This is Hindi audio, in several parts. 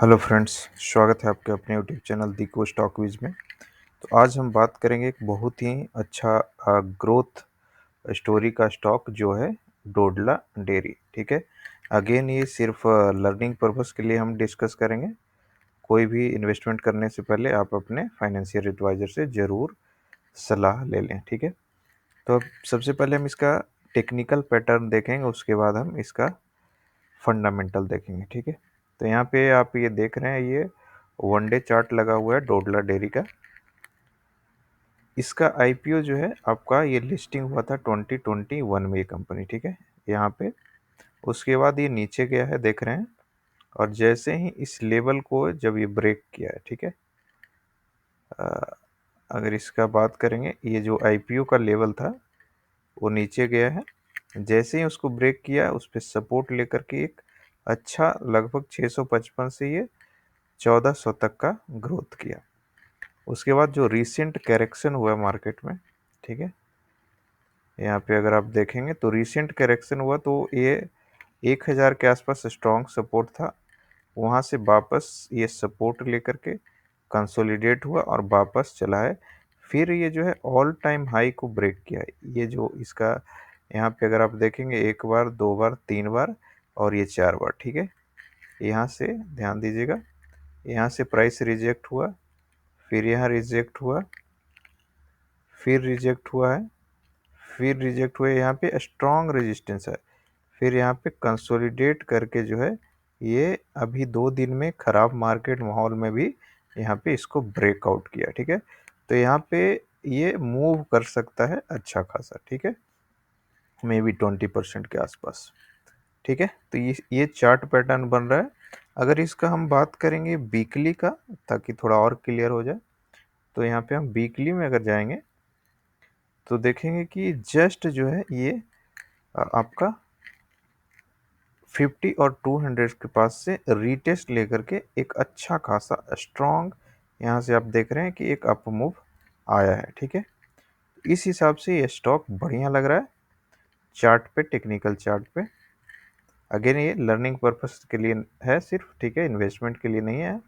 हेलो फ्रेंड्स, स्वागत है आपके अपने यूट्यूब चैनल दी को स्टॉक विज में। तो आज हम बात करेंगे एक बहुत ही अच्छा ग्रोथ स्टोरी का स्टॉक जो है डोडला डेयरी। ठीक है, अगेन ये सिर्फ लर्निंग पर्पस के लिए हम डिस्कस करेंगे। कोई भी इन्वेस्टमेंट करने से पहले आप अपने फाइनेंशियल एडवाइज़र से ज़रूर सलाह ले लें। ठीक है, तो अब सबसे पहले हम इसका टेक्निकल पैटर्न देखेंगे, उसके बाद हम इसका फंडामेंटल देखेंगे। ठीक है, तो यहाँ पे आप ये देख रहे हैं, ये वन डे चार्ट लगा हुआ है डोडला डेयरी का। इसका आईपीओ जो है आपका, ये लिस्टिंग हुआ था 2021 में ये कंपनी। ठीक है, यहाँ पे उसके बाद ये नीचे गया है, देख रहे हैं। और जैसे ही इस लेवल को जब ये ब्रेक किया है, ठीक है, अ, अगर इसका बात करेंगे, ये जो आईपीओ का लेवल था वो नीचे गया है। जैसे ही उसको ब्रेक किया, उस पर सपोर्ट लेकर के एक अच्छा लगभग 655 से ये 1400 तक का ग्रोथ किया। उसके बाद जो रिसेंट करेक्शन हुआ मार्केट में, ठीक है, यहाँ पे अगर आप देखेंगे तो रिसेंट करेक्शन हुआ तो ये 1000 के आसपास स्ट्रॉन्ग सपोर्ट था। वहाँ से वापस ये सपोर्ट लेकर के कंसोलिडेट हुआ और वापस चला है। फिर ये जो है ऑल टाइम हाई को ब्रेक किया है। ये जो इसका यहाँ पे अगर आप देखेंगे, एक बार, दो बार, तीन बार और ये चार बार। ठीक है, यहाँ से ध्यान दीजिएगा, यहाँ से प्राइस रिजेक्ट हुआ, फिर यहाँ रिजेक्ट हुआ, फिर रिजेक्ट हुआ है, फिर रिजेक्ट हुए, यहाँ पे स्ट्रॉन्ग रेजिस्टेंस है। फिर यहाँ पे कंसोलिडेट करके जो है ये अभी 2 दिन में ख़राब मार्केट माहौल में भी यहाँ पे इसको ब्रेकआउट किया। ठीक है, तो यहाँ पे ये मूव कर सकता है अच्छा खासा। ठीक है, मे बी 20% के आसपास। ठीक है, तो ये चार्ट पैटर्न बन रहा है। अगर इसका हम बात करेंगे वीकली का, ताकि थोड़ा और क्लियर हो जाए, तो यहाँ पे हम वीकली में अगर जाएंगे तो देखेंगे कि जस्ट जो है ये आपका 50 और 200 के पास से रीटेस्ट लेकर के एक अच्छा खासा स्ट्रॉन्ग, यहाँ से आप देख रहे हैं कि एक अप मूव आया है। ठीक है, इस हिसाब से ये स्टॉक बढ़िया लग रहा है चार्ट पे, टेक्निकल चार्ट पे। अगेन ये लर्निंग पर्पस के लिए है सिर्फ, ठीक है, इन्वेस्टमेंट के लिए नहीं है।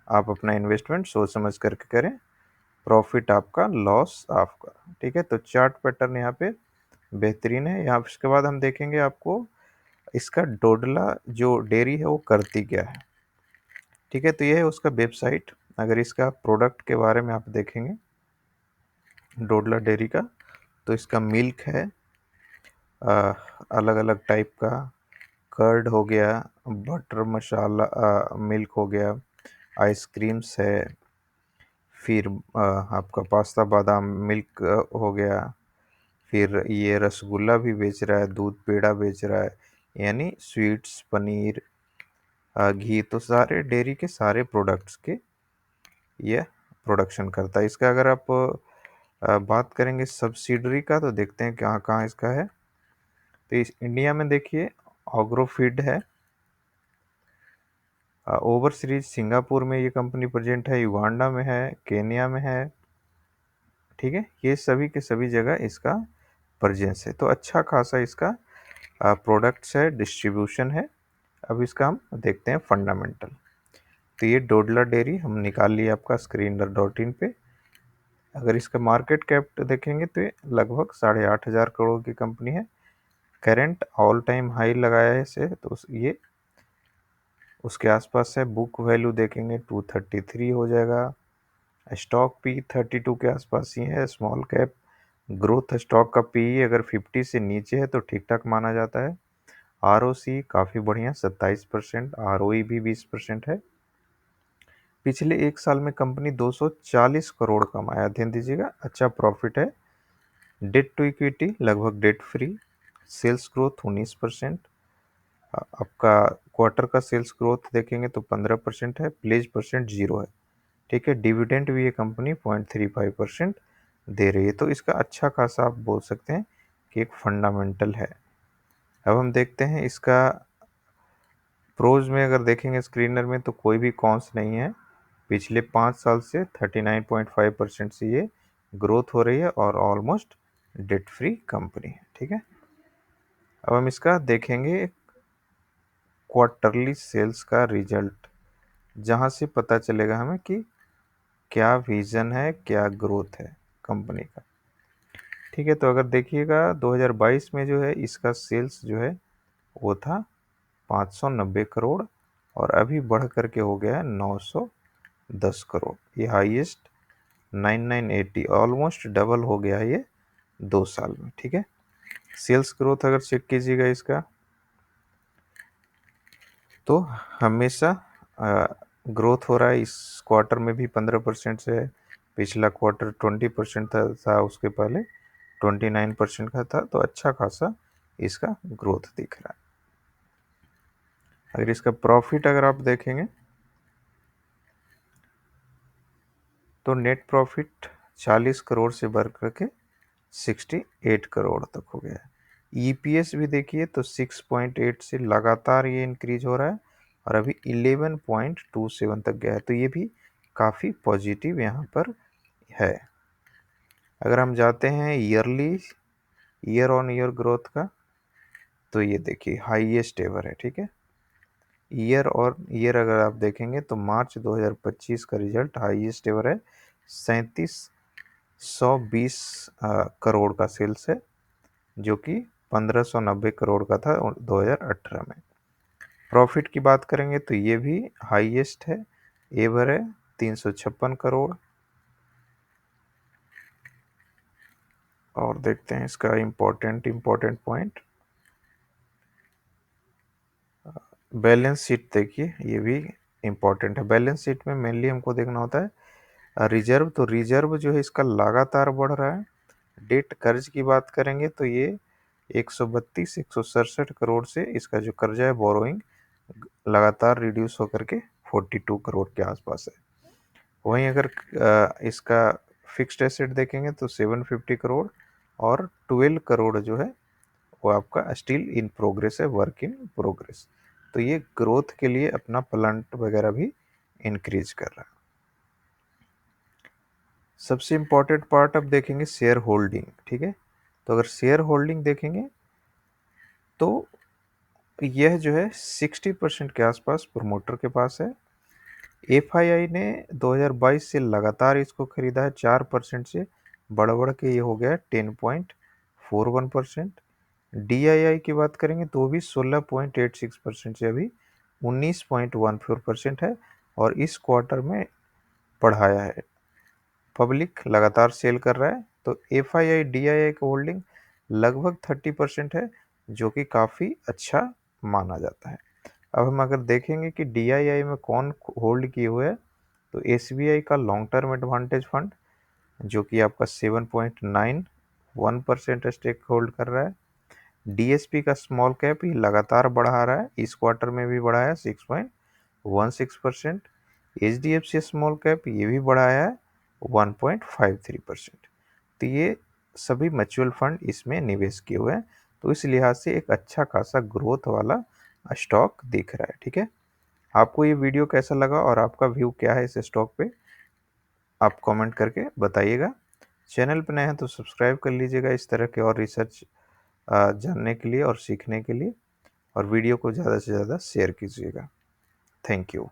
आप अपना इन्वेस्टमेंट सोच समझ करके करें, प्रॉफिट आपका, लॉस आपका। ठीक है, तो चार्ट पैटर्न यहाँ पे बेहतरीन है। यहाँ इसके बाद हम देखेंगे आपको इसका डोडला जो डेयरी है वो करती क्या है। ठीक है, तो ये है उसका वेबसाइट। अगर इसका प्रोडक्ट के बारे में आप देखेंगे डोडला डेयरी का, तो इसका मिल्क है, अलग अलग टाइप का, कर्ड हो गया, बटर मसाला मिल्क हो गया, आइसक्रीम्स है, फिर आपका पास्ता बादाम मिल्क हो गया, फिर ये रसगुल्ला भी बेच रहा है, दूध पेड़ा बेच रहा है, यानी स्वीट्स, पनीर, घी, तो सारे डेयरी के सारे प्रोडक्ट्स के ये प्रोडक्शन करता है। इसका अगर आप बात करेंगे सब्सिडरी का, तो देखते हैं कहाँ कहाँ इसका है। तो इस इंडिया में देखिए ऑग्रोफीड है, ओवरसीज सिंगापुर में ये कंपनी प्रेजेंट है, युगांडा में है, केनिया में है। ठीक है, ये सभी के सभी जगह इसका प्रेजेंस है। तो अच्छा खासा इसका प्रोडक्ट्स है, डिस्ट्रीब्यूशन है। अब इसका हम देखते हैं फंडामेंटल। तो ये डोडला डेयरी हम निकाल लिए आपका screener.in पे। अगर इसका मार्केट कैप देखेंगे तो ये लगभग 8,500 करोड़ की कंपनी है। करेंट ऑल टाइम हाई लगाया है इसे, तो ये उसके आसपास है। बुक वैल्यू देखेंगे 233 हो जाएगा। स्टॉक पी 32 के आसपास ही है। स्मॉल कैप ग्रोथ स्टॉक का पी अगर 50 से नीचे है तो ठीक ठाक माना जाता है। आरओसी काफ़ी बढ़िया 27%, आरओई भी 20% है। पिछले एक साल में कंपनी 240 करोड़ कमाया, ध्यान दीजिएगा, अच्छा प्रॉफिट है। डेट टू इक्विटी लगभग डेट फ्री। Sales growth 19%। आपका क्वार्टर का सेल्स ग्रोथ देखेंगे तो 15% है, प्लेज परसेंट जीरो है। ठीक है, डिविडेंड भी ये कंपनी 0.35% दे रही है। तो इसका अच्छा खासा आप बोल सकते हैं कि एक फंडामेंटल है। अब हम देखते हैं इसका प्रोज में, अगर देखेंगे स्क्रीनर में, तो कोई भी कॉन्स नहीं है। पिछले 5 साल से 39.5% से ये ग्रोथ हो रही है और ऑलमोस्ट डेट फ्री कंपनी है। ठीक है, अब हम इसका देखेंगे क्वार्टरली सेल्स का रिजल्ट। जहाँ से पता चलेगा हमें कि क्या विज़न है, क्या ग्रोथ है कंपनी का। ठीक है, तो अगर देखिएगा 2022 में जो है इसका सेल्स जो है वो था 590 करोड़ और अभी बढ़ करके हो गया है 910 करोड़। ये हाईएस्ट 9980 ऑलमोस्ट डबल हो गया है ये 2 साल में। ठीक है, सेल्स ग्रोथ अगर चेक कीजिएगा इसका तो हमेशा ग्रोथ हो रहा है। इस क्वार्टर में भी 15% से है, पिछला क्वार्टर 20% था, उसके पहले 29% का था, तो अच्छा खासा इसका ग्रोथ दिख रहा है। अगर इसका प्रॉफिट अगर आप देखेंगे तो नेट प्रॉफिट 40 करोड़ से बढ़ करके 68 करोड़ तक हो गया है। ईपीएस भी देखिए तो 6.8 से लगातार ये इंक्रीज हो रहा है और अभी 11.27 तक गया है, तो ये भी काफ़ी पॉजिटिव यहाँ पर है। अगर हम जाते हैं yearly, year on year growth का, तो ये देखिए हाईएस्ट एवर है। ठीक है, ईयर और ईयर अगर आप देखेंगे तो मार्च 2025 का रिजल्ट हाईएस्ट एवर है, 3720 करोड़ का सेल्स है, जो कि 1590 करोड़ का था 2018 में। प्रॉफिट की बात करेंगे तो ये भी हाईएस्ट है, एवर है 356 करोड़। और देखते हैं इसका इम्पोर्टेंट पॉइंट, बैलेंस शीट देखिए, ये भी इम्पोर्टेंट है। बैलेंस शीट में मेनली हमको देखना होता है रिजर्व, तो रिजर्व जो है इसका लगातार बढ़ रहा है। डेट कर्ज की बात करेंगे तो ये 167 करोड़ से इसका जो कर्जा है बोरोइंग लगातार रिड्यूस होकर के 42 करोड़ के आसपास है। वहीं अगर इसका फिक्स्ड एसेट देखेंगे तो 750 करोड़ और 12 करोड़ जो है वो आपका स्टिल इन प्रोग्रेस है, वर्क इन प्रोग्रेस। तो ये ग्रोथ के लिए अपना प्लांट वगैरह भी इंक्रीज कर रहा है। सबसे इम्पोर्टेंट पार्ट अब देखेंगे शेयर होल्डिंग। ठीक है, तो अगर शेयर होल्डिंग देखेंगे तो यह जो है 60% के आसपास प्रोमोटर के पास है। एफआईआई ने 2022 से लगातार इसको खरीदा है, 4% से बढ़ के ये हो गया है 10.41%। डीआईआई की बात करेंगे तो भी 16.86% से अभी 19.14% है और इस क्वार्टर में बढ़ाया है। पब्लिक लगातार सेल कर रहा है, तो एफआईआई डीआईआई का होल्डिंग लगभग 30% है, जो कि काफ़ी अच्छा माना जाता है। अब हम अगर देखेंगे कि डीआईआई में कौन होल्ड किए हुए है, तो एसबीआई का लॉन्ग टर्म एडवांटेज फंड जो कि आपका 7.91% स्टेक होल्ड कर रहा है। डीएसपी का स्मॉल कैप ये लगातार बढ़ा रहा है, इस क्वार्टर में भी बढ़ाया 6.16%। एचडीएफसी स्मॉल कैप ये भी बढ़ाया है 1.53%। तो ये सभी म्यूचुअल फंड इसमें निवेश किए हुए हैं, तो इस लिहाज से एक अच्छा खासा ग्रोथ वाला स्टॉक दिख रहा है। ठीक है, आपको ये वीडियो कैसा लगा और आपका व्यू क्या है इस स्टॉक पे, आप कमेंट करके बताइएगा। चैनल पर नए हैं तो सब्सक्राइब कर लीजिएगा इस तरह के और रिसर्च जानने के लिए और सीखने के लिए, और वीडियो को ज़्यादा से ज़्यादा शेयर कीजिएगा। Thank you.